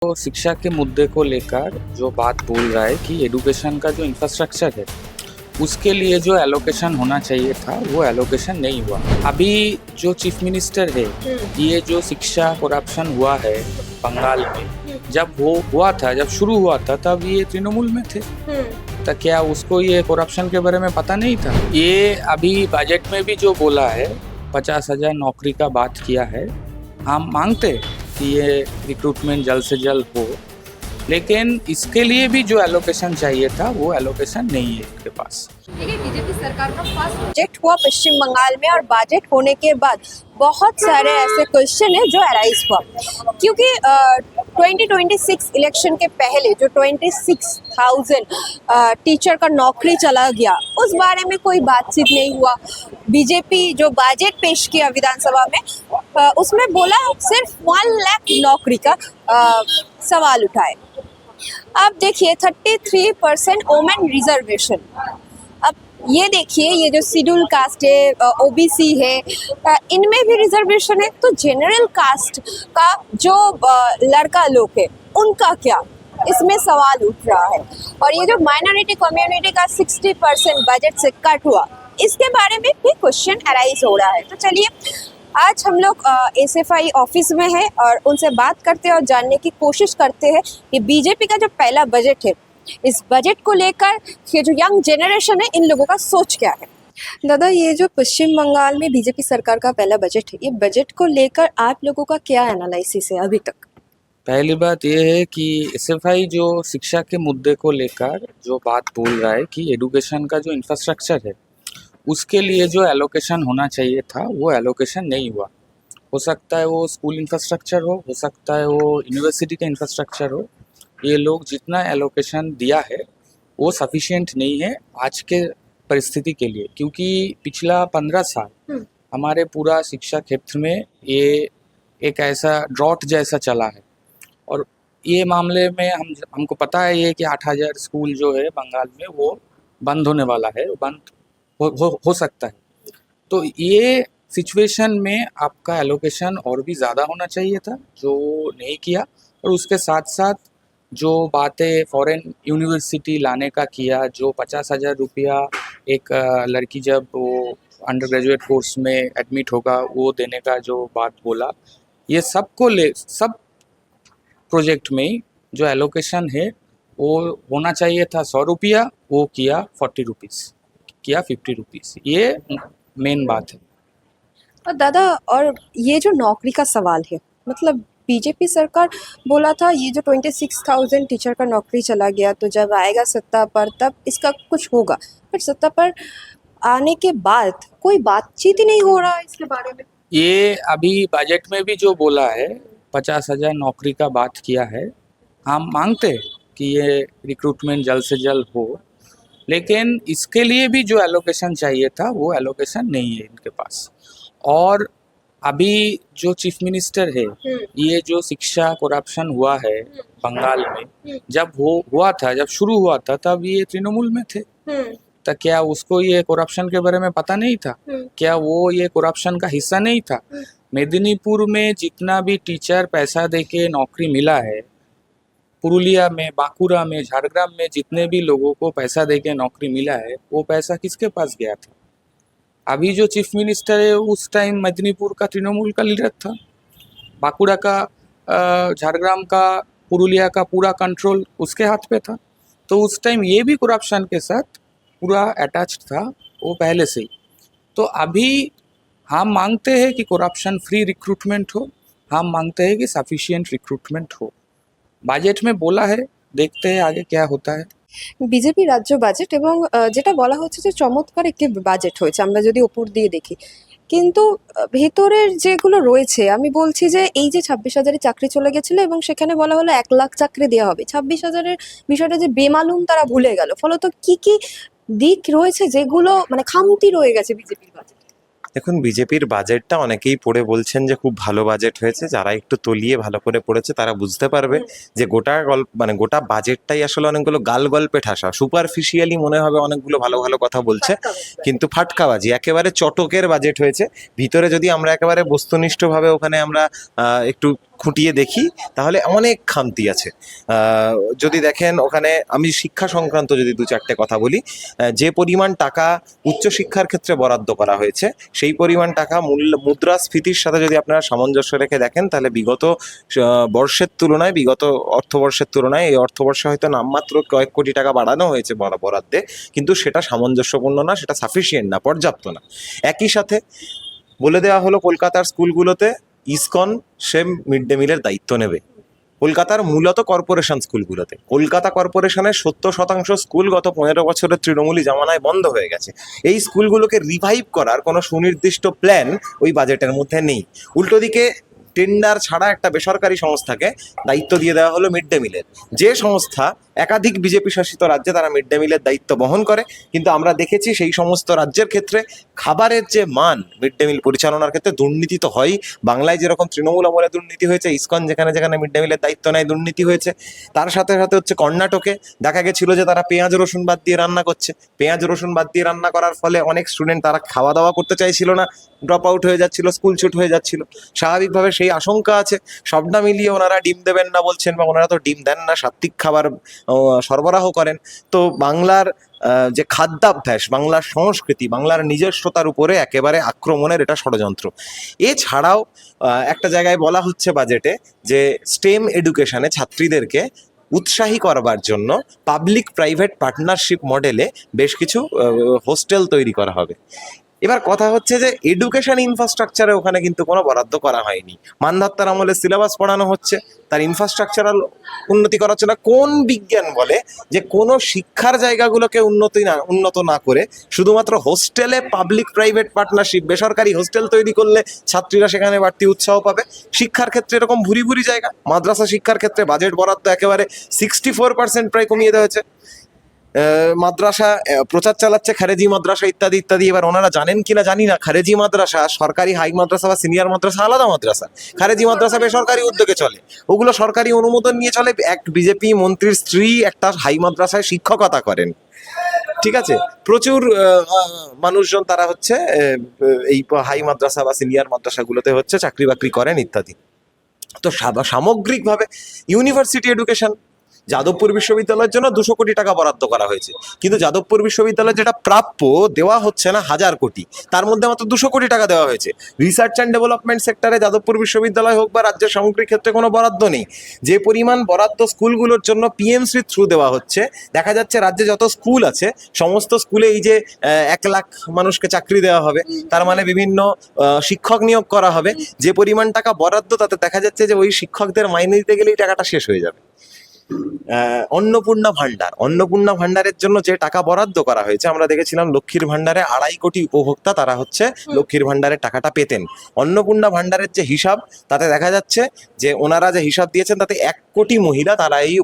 तो शिक्षा के मुद्दे को लेकर जो बात बोल रहा है कि एडुकेशन का जो इंफ्रास्ट्रक्चर है उसके लिए जो एलोकेशन होना चाहिए था वो एलोकेशन नहीं हुआ। अभी जो चीफ मिनिस्टर है, ये जो शिक्षा करप्शन हुआ है बंगाल में, जब वो हुआ था, जब शुरू हुआ था तब ये तृणमूल में थे। तो क्या उसको ये करप्शन के बारे में पता नहीं था? ये अभी बजट में भी जो बोला है 50,000 नौकरी का बात किया है। हम मांगते कि ये रिक्रूटमेंट जल्द से जल्द हो, लेकिन इसके लिए भी जो एलोकेशन चाहिए था वो एलोकेशन नहीं है इनके पास। बीजेपी सरकार का फर्स्ट बजट हुआ पश्चिम बंगाल में और बजट होने के बाद बहुत सारे ऐसे क्वेश्चन है जो अराइज हुआ, क्योंकि 2026 इलेक्शन के पहले जो 26,000 टीचर का नौकरी चला गया, उस बारे में कोई बातचीत नहीं हुआ। बीजेपी जो बजट पेश किया विधानसभा में, उसमें बोला सिर्फ 1 लाख नौकरी का सवाल उठाए। अब देखिए 33% वोमेन रिजर्वेशन। अब ये देखिए, ये जो शेड्यूल कास्ट है, ओबीसी है, इनमें भी रिजर्वेशन है, तो जनरल कास्ट का जो लड़का लोग है उनका क्या, इसमें सवाल उठ रहा है। और ये जो माइनॉरिटी कम्युनिटी का 60% बजट से कट हुआ, इसके बारे में भी क्वेश्चन अराइज हो रहा है। तो चलिए आज हम लोग एसएफआई ऑफिस में हैं और उनसे बात करते हैं और जानने की कोशिश करते हैं कि बीजेपी का जो पहला बजट है, इस बजट को लेकर ये जो यंग जनरेशन है, इन लोगों का सोच क्या है। दादा, ये जो पश्चिम बंगाल में बीजेपी सरकार का पहला बजट है, ये बजट को लेकर आप लोगों का क्या एनालिसिस है अभी तक? पहली बात यह है कि एसएफआई जो शिक्षा के मुद्दे को लेकर जो बात बोल रहा है कि एडुकेशन का जो इंफ्रास्ट्रक्चर है उसके लिए जो एलोकेशन होना चाहिए था वो एलोकेशन नहीं हुआ। हो सकता है वो स्कूल इंफ्रास्ट्रक्चर हो सकता है वो यूनिवर्सिटी का इंफ्रास्ट्रक्चर हो। ये लोग जितना एलोकेशन दिया है वो सफिशिएंट नहीं है आज के परिस्थिति के लिए, क्योंकि पिछला 15 साल हमारे पूरा शिक्षा क्षेत्र में ये एक ऐसा ड्रॉट जैसा चला है। और ये मामले में हमको पता है ये कि 8,000 स्कूल जो है बंगाल में वो बंद होने वाला है, वो बंद हो सकता है। तो ये सिचुएशन में आपका एलोकेशन और भी ज़्यादा होना चाहिए था, जो नहीं किया। और उसके साथ साथ जो बातें फॉरेन यूनिवर्सिटी लाने का किया, जो 50,000 रुपया एक लड़की जब वो अंडर ग्रेजुएट कोर्स में एडमिट होगा वो देने का जो बात बोला, ये सब प्रोजेक्ट में जो एलोकेशन है वो होना चाहिए था 100 रुपया, वो किया 40 रुपीज़, किया 50 रुपीज़। ये मेन बात है। और दादा, और ये जो नौकरी का सवाल है, मतलब बीजेपी सरकार बोला था ये जो 26,000 टीचर का नौकरी चला गया, तो जब आएगा सत्ता पर तब इसका कुछ होगा, पर सत्ता पर आने के बाद कोई बातचीत ही नहीं हो रहा है इसके बारे में। ये अभी बजट में भी जो बोला है 50,000 नौकरी का बात किया है। हम मांगते कि ये रिक्रूटमेंट जल्द से जल्द हो, लेकिन इसके लिए भी जो एलोकेशन चाहिए था वो एलोकेशन नहीं है इनके पास। और अभी जो चीफ मिनिस्टर है, ये जो शिक्षा करप्शन हुआ है बंगाल में, जब वो हुआ था, जब शुरू हुआ था तब ये तृणमूल में थे। तो क्या उसको ये करप्शन के बारे में पता नहीं था? क्या वो ये करप्शन का हिस्सा नहीं था? मेदिनीपुर में जितना भी टीचर पैसा देके नौकरी मिला है, पुरुलिया में, बांकुरा में, झारग्राम में जितने भी लोगों को पैसा देके नौकरी मिला है, वो पैसा किसके पास गया था? अभी जो चीफ मिनिस्टर है उस टाइम मेदिनीपुर का तृणमूल का लीडर था। बांकुड़ा का, झारग्राम का, पुरुलिया का पूरा कंट्रोल उसके हाथ पे था। तो उस टाइम ये भी करप्शन के साथ पूरा अटैच्ड था वो पहले से ही। तो अभी हम मांगते हैं कि करप्शन फ्री रिक्रूटमेंट हो, हम मांगते हैं कि सफिशिएंट रिक्रूटमेंट हो। बजट में बोला है, देखते हैं आगे क्या होता है। বিজেপি রাজ্য বাজেট এবং যেটা বলা হচ্ছে যে চমৎকার একটি বাজেট হয়েছে আমরা যদি উপর দিয়ে দেখি, কিন্তু ভেতরের যেগুলো রয়েছে, আমি বলছি যে এই যে 26,000 চাকরি চলে গেছিল এবং সেখানে বলা হলো 1 লাখ চাকরি দেওয়া হবে, 26,000-এর বিষয়টা যে বেমালুম তারা ভুলে গেল। ফলত কি কি দিক রয়েছে যেগুলো মানে খামতি রয়ে গেছে বিজেপির বাজেট? দেখুন, বিজেপির বাজেটটা অনেকেই পড়ে বলছেন যে খুব ভালো বাজেট হয়েছে। যারা একটু তলিয়ে ভালো করে পড়েছে তারা বুঝতে পারবে যে গোটা বাজেটটাই আসলে অনেকগুলো গল্পে ঠাসা। সুপারফিশিয়ালি মনে হবে অনেকগুলো ভালো ভালো কথা বলছে, কিন্তু ফাটকাবাজি, একেবারে চটকের বাজেট হয়েছে। ভিতরে যদি আমরা একেবারে বস্তুনিষ্ঠভাবে ওখানে আমরা একটু খুঁটিয়ে দেখি তাহলে অনেক খামতি আছে। যদি দেখেন ওখানে, আমি শিক্ষা সংক্রান্ত যদি দু চারটে কথা বলি, যে পরিমাণ টাকা উচ্চশিক্ষার ক্ষেত্রে বরাদ্দ করা হয়েছে সেই পরিমাণ টাকা মুদ্রাস্ফীতির সাথে যদি আপনারা সামঞ্জস্য রেখে দেখেন তাহলে বিগত বর্ষের তুলনায়, বিগত অর্থবর্ষের তুলনায় এই অর্থবর্ষে হয়তো নামমাত্র কয়েক কোটি টাকা বাড়ানো হয়েছে বরাদ্দে, কিন্তু সেটা সামঞ্জস্যপূর্ণ না, সেটা সাফিসিয়েন্ট না, পর্যাপ্ত না। একই সাথে বলে দেওয়া হলো কলকাতার স্কুলগুলোতে ইসকন সে মিড ডে মিলের দায়িত্ব নেবে। কলকাতার মূলত কর্পোরেশন স্কুলগুলোতে, কলকাতা কর্পোরেশনের 70% স্কুল গত 15 বছরের তৃণমূলী জামানায় বন্ধ হয়ে গেছে। এই স্কুলগুলোকে রিভাইভ করার কোনো সুনির্দিষ্ট প্ল্যান ওই বাজেটের মধ্যে নেই। উল্টো দিকে টেন্ডার ছাড়া একটা বেসরকারি সংস্থাকে দায়িত্ব দিয়ে দেওয়া হলো মিড ডে মিলের, যে সংস্থা একাধিক বিজেপি শাসিত রাজ্যে তারা মিড ডে মিলের দায়িত্ব বহন করে, কিন্তু আমরা দেখেছি সেই সমস্ত রাজ্যের ক্ষেত্রে খাবারের যে মান মিড ডে মিল পরিচালনার ক্ষেত্রে দুর্নীতি তো হয়। বাংলায় যেরকম তৃণমূল আমলে দুর্নীতি হয়েছে, ইসকন যেখানে যেখানে মিড ডে মিলের দায়িত্ব নেয় দুর্নীতি হয়েছে। তার সাথে সাথে হচ্ছে কর্ণাটকে দেখা গেছিল যে তারা পেঁয়াজ রসুন বাদ দিয়ে রান্না করছে। পেঁয়াজ রসুন বাদ দিয়ে রান্না করার ফলে অনেক স্টুডেন্ট তারা খাওয়া দাওয়া করতে চাইছিল না, ড্রপ আউট হয়ে যাচ্ছিল, স্কুল ছুট হয়ে যাচ্ছিল। স্বাভাবিকভাবে সেই আশঙ্কা আছে। সবটা মিলিয়ে ওনারা ডিম দেবেন না বলছেন, বা ওনারা তো ডিম দেন না, সাত্বিক খাবার সরবরাহ করেন। তো বাংলার যে খাদ্যাভ্যাস, বাংলার সংস্কৃতি, বাংলার নিজস্বতার উপরে একেবারে আক্রমণের এটা ষড়যন্ত্র। এছাড়াও একটা জায়গায় বলা হচ্ছে বাজেটে যে স্টেম এডুকেশনে ছাত্রীদেরকে উৎসাহী করবার জন্য পাবলিক প্রাইভেট পার্টনারশিপ মডেলে বেশ কিছু হোস্টেল তৈরি করা হবে। এবার কথা হচ্ছে যে এডুকেশন ইনফ্রাস্ট্রাকচারে ওখানে কিন্তু কোনো বরাদ্দ করা হয়নি। মান্ধাত্তার আমলে সিলেবাস পড়ানো হচ্ছে, তার ইনফ্রাস্ট্রাকচারাল উন্নতি করা হচ্ছে না। কোন বিজ্ঞান বলে যে কোনো শিক্ষার জায়গাগুলোকে উন্নত না করে শুধুমাত্র হোস্টেলে পাবলিক প্রাইভেট পার্টনারশিপ, বেসরকারি হোস্টেল তৈরি করলে ছাত্রীরা সেখানে বাড়তি উৎসাহ পাবে? শিক্ষার ক্ষেত্রে এরকম ভুরি ভুরি জায়গা, মাদ্রাসা শিক্ষার ক্ষেত্রে বাজেট বরাদ্দ একেবারে 64% প্রায় কমিয়ে দেওয়া হয়েছে। মাদ্রাসা প্রচার চালাচ্ছে খারেজি মাদ্রাসা ইত্যাদি ইত্যাদি। এবার ওনারা জানেন কিনা জানি না, খারেজি মাদ্রাসা সরকারি হাই মাদ্রাসা বা সিনিয়র মাদ্রাসা আলাদা মাদ্রাসা। খারেজি মাদ্রাসা বেসরকারি উদ্যোগে চলে, ওগুলো সরকারি অনুমোদন নিয়ে চলে। এক বিজেপি মন্ত্রীর স্ত্রী একটা হাই মাদ্রাসায় শিক্ষকতা করেন, ঠিক আছে। প্রচুর মানুষজন তারা হচ্ছে এই হাই মাদ্রাসা বা সিনিয়র মাদ্রাসাগুলোতে হচ্ছে চাকরি বাকরি করেন ইত্যাদি। তো সামগ্রিকভাবে ইউনিভার্সিটি এডুকেশন, যাদবপুর বিশ্ববিদ্যালয়ের জন্য 200 কোটি টাকা বরাদ্দ করা হয়েছে, কিন্তু যাদবপুর বিশ্ববিদ্যালয় যেটা প্রাপ্য দেওয়া হচ্ছে না 1000 কোটি, তার মধ্যে মাত্র 200 কোটি টাকা দেওয়া হয়েছে। রিসার্চ অ্যান্ড ডেভেলপমেন্ট সেক্টরে যাদবপুর বিশ্ববিদ্যালয় হোক বা রাজ্যের সামগ্রিক ক্ষেত্রে কোনো বরাদ্দ নেই। যে পরিমাণ বরাদ্দ স্কুলগুলোর জন্য পিএমসির থ্রু দেওয়া হচ্ছে, দেখা যাচ্ছে রাজ্যে যত স্কুল আছে সমস্ত স্কুলে এই যে 1 লাখ মানুষকে চাকরি দেওয়া হবে, তার মানে বিভিন্ন শিক্ষক নিয়োগ করা হবে, যে পরিমাণ টাকা বরাদ্দ তাতে দেখা যাচ্ছে যে ওই শিক্ষকদের মাইনে দিতে গেলেই টাকাটা শেষ হয়ে যাবে। অন্নপূর্ণা ভান্ডারের জন্য যে টাকা বরাদ্দ করা হয়েছে, আমরা দেখেছিলাম লক্ষ্মীর ভান্ডারে 2.5 কোটি উপভোক্তা তারা হচ্ছে লক্ষ্মীর ভান্ডারের টাকাটা পেতেন। অন্নপূর্ণা ভান্ডারের যে হিসাব, তাতে দেখা যাচ্ছে যে ওনারা যে হিসাব দিয়েছেন তাতে 1 কোটি মহিলা তারা এই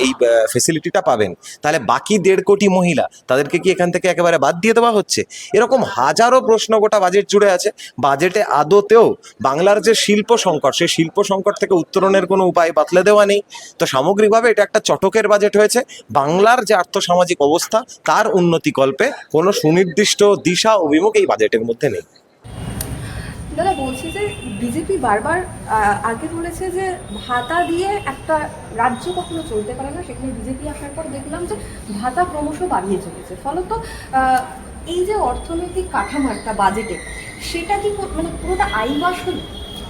এই ফেসিলিটিটা পাবেন। তাহলে বাকি 1.5 কোটি মহিলা তাদেরকে কি এখান থেকে একেবারে বাদ দিয়ে দেওয়া হচ্ছে? এরকম হাজারো প্রশ্ন গোটা বাজেট জুড়ে আছে। বাজেটে আদতেও বাংলার যে শিল্প সংকট, সেই শিল্প সংকট থেকে উত্তরণের কোনো উপায় বাতলে দেওয়া নেই। তো সামগ্রিকভাবে এটা একটা চটকের বাজেট হয়েছে। বাংলার যে আর্থসামাজিক অবস্থা তার উন্নতিকল্পে কোনো সুনির্দিষ্ট দিশা অভিমুখ এই বাজেটের মধ্যে নেই। দাদা, বলছি যে বিজেপি বারবার আগে বলেছে যে ভাতা দিয়ে একটা রাজ্য কখনো চলতে পারে না, সেখানে বিজেপি আসার পর দেখলাম যে ভাতা ক্রমশ বাড়িয়ে চলেছে। ফলত এই যে অর্থনৈতিক কাঠামোটা বাজেটে, সেটা কি মানে পুরোটা আইওয়াশ হলো?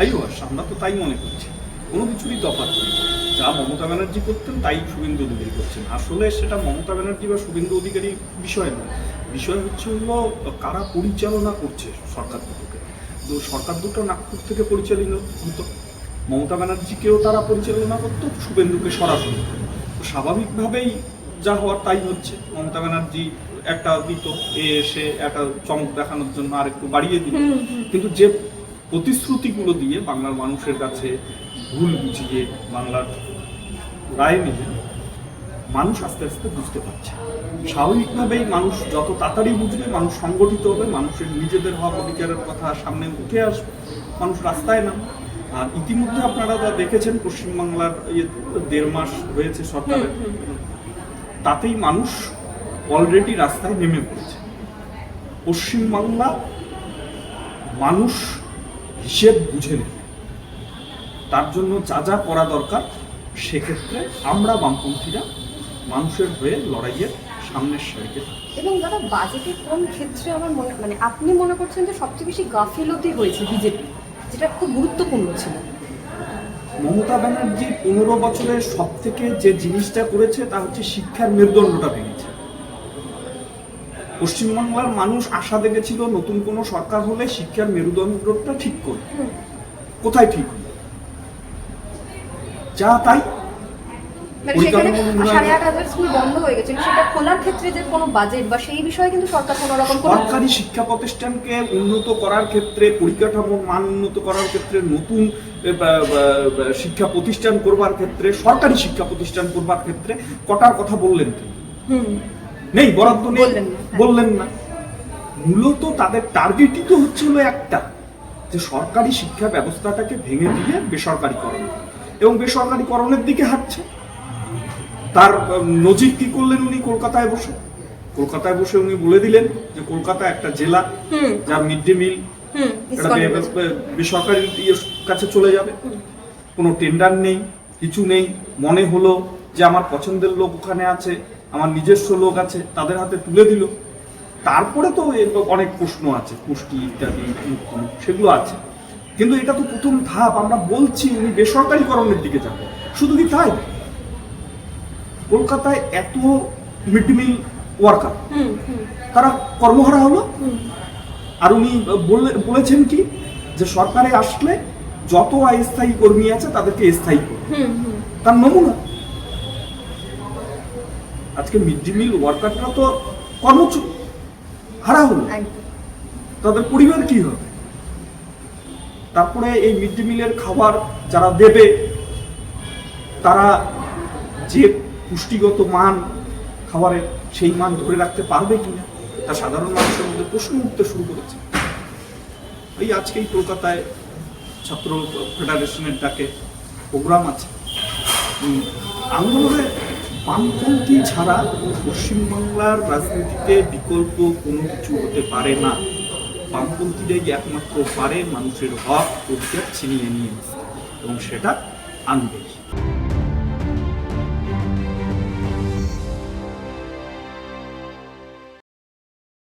আইওয়াশ, আমরা তো তাই মনে করছি। কোনো কিছুরই তফাৎ নেই। যা মমতা ব্যানার্জি করতেন তাই শুভেন্দু অধিকারী করছেন। আসলে সেটা মমতা ব্যানার্জি বা শুভেন্দু অধিকারী বিষয় নয়, বিষয় হচ্ছে হলো কারা পরিচালনা করছে সরকার দুটোকে। তো সরকার দুটো নাগপুর থেকে পরিচালিত হতো, মমতা ব্যানার্জিকেও তারা পরিচালনা করতো, শুভেন্দুকে সরাসরি। তো স্বাভাবিকভাবেই যা হওয়ার তাই হচ্ছে। মমতা ব্যানার্জি একটা দিত, এসে একটা চমক দেখানোর জন্য আর একটু বাড়িয়ে দিল, কিন্তু যে প্রতিশ্রুতিগুলো দিয়ে বাংলার মানুষের কাছে ভুল বুঝিয়ে বাংলার রায় নিয়ে মানুষ আস্তে আস্তে বুঝতে পারছে। স্বাভাবিকভাবেই মানুষ যত তাড়াতাড়ি বুঝবে, মানুষ সংগঠিত হবে, মানুষের নিজেদের হক অধিকারের কথা সামনে উঠে আসবে, মানুষ রাস্তায় নামবে। আর ইতিমধ্যে আপনারা যা দেখেছেন পশ্চিমবাংলার 1.5 মাস হয়েছে সরকারের, তাতেই মানুষ অলরেডি রাস্তায় নেমে পড়েছে। পশ্চিমবাংলা মানুষ হিসেব বুঝে নেবে, তার জন্য যা যা করা দরকার সেক্ষেত্রে আমরা বামপন্থীরা মানুষের হয়ে লড়াইয়ের সামনের সারিতে থাকবো। এবং দাদা বাজেটে কোন ক্ষেত্রে আমার মনে মানে আপনি মনে করছেন যে সবচেয়ে বেশি গাফিলতি হয়েছে বিজেপি, যেটা খুব গুরুত্বপূর্ণ ছিল? মমতা ব্যানার্জি 15 বছরের সব থেকে যে জিনিসটা করেছে তা হচ্ছে শিক্ষার মেরুদণ্ডটা ভেঙেছে। পশ্চিমবাংলার মানুষ আশা দেখেছিল নতুন কোনো সরকার হলে শিক্ষার মেরুদণ্ডটা ঠিক করবে। কোথায় ঠিক হলো? যা তাই। মানে সেখানে পরিকাঠামো 8,500 স্কুল বন্ধ হয়ে গেছে, সেটা খোলার ক্ষেত্রে যে কোনো বাজেট বা সেই বিষয়ে কিন্তু সরকার কোনো রকম কোনো সরকারি শিক্ষা প্রতিষ্ঠানকে উন্নত করার ক্ষেত্রে, পরিকাঠামোর মান উন্নত করার ক্ষেত্রে, নতুন শিক্ষা প্রতিষ্ঠান করবার ক্ষেত্রে, সরকারি শিক্ষা প্রতিষ্ঠান করবার ক্ষেত্রে কটার কথা বললেন তিনি? নেই, বরাদ্দ নেই, বললেন না, হ্যাঁ। বললেন না। মূলত তাদের টার্গেটই তো হচ্ছিল একটা, যে সরকারি শিক্ষা ব্যবস্থাটাকে ভেঙে দিয়ে বেসরকারিকরণ, এবং বেসরকারিকরণের দিকে হাঁটছে। তার নজির কি করলেন উনি? কলকাতায় বসে উনি বলে দিলেন যে কলকাতা একটা জেলা, যার মিড ডে মিল বেসরকারি কাছে চলে যাবে। কোনো টেন্ডার নেই, কিছু নেই। মনে হলো যে আমার পছন্দের লোক ওখানে আছে, আমার নিজস্ব লোক আছে, তাদের হাতে তুলে দিল। তারপরে তো অনেক প্রশ্ন আছে, পুষ্টি ইত্যাদি সেগুলো আছে, কিন্তু এটা তো প্রথম ধাপ। আমরা বলছি উনি বেসরকারিকরণের দিকে যাবে। শুধু কি তাই? কলকাতায় এত মিড ডে মিল ওয়ার্কার, তারা কর্মহারা হলো। আর উনি বলেছেন কি, যে সরকারে আসলে যত অস্থায়ী কর্মী আছে তাদেরকে স্থায়ী করবে। তার নমুনা আজকে মিড ডে মিল ওয়ার্কাররা তো কর্মচ্যুত হারা হলো, তাদের পরিবার কি হবে? তারপরে এই মিড ডে মিলের খাবার যারা দেবে, তারা যে পুষ্টিগত মান খাবারের, সেই মান ধরে রাখতে পারবে কিনা, তা সাধারণ মানুষের মধ্যে প্রশ্ন উঠতে শুরু করেছে। এই আজকেই কলকাতায় ছাত্র ফেডারেশনের ডাকে প্রোগ্রাম আছে। আন্দোলনে বামপন্থী ছাড়া পশ্চিমবাংলার রাজনীতিতে বিকল্প কোনো কিছু হতে পারে না। বামপন্থীরাই একমাত্র পারে মানুষের হক অধিকার ছিনিয়ে নিয়ে আসতে, এবং সেটা আনবে।